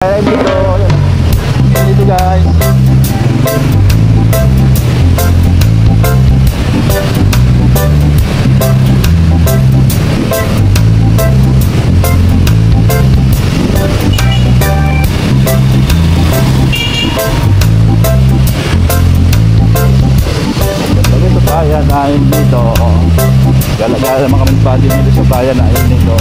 Ay, dito. Dito guys. Dito bayan ay dito. Gala-gala mga kapatid dito sa bayan ay dito.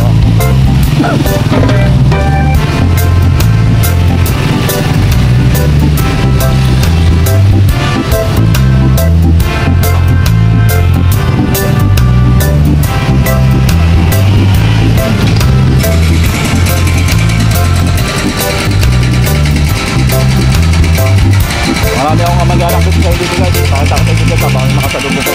Marami akong kamag-anak dito sa dito guys. Pakita ko sa dito sa baka makasalubong ko.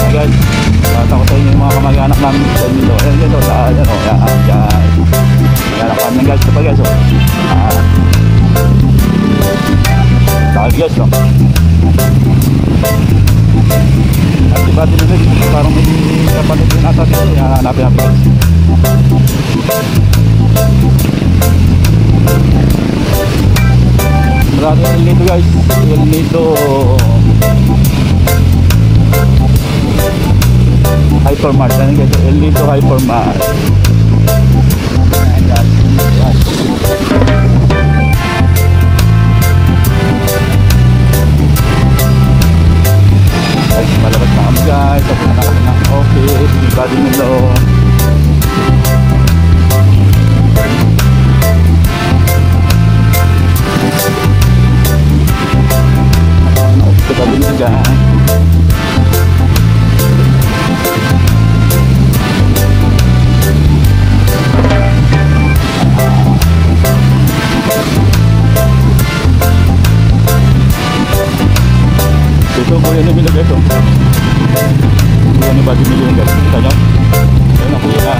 Guys, pakita ko sa inyo yung mga kamag-anak namin dito. Ayan dito sa ano, guys. Ayan ako namin guys, ito pa guys. Dahil guys no. At diba dito guys, parang may kapatid din ata dito. Hanapin natin guys. Marami El Nido guys. El Nido Hypermart. Ayan guys, El Nido Hypermart. Guys, malabas na kami guys. Tapos na kami ng office. Body nilo. Office body nilo guys. Ito kuya ni Milo guys. Kuya ni Badi Milo guys. Kita nyo? Ayan ang kuya na.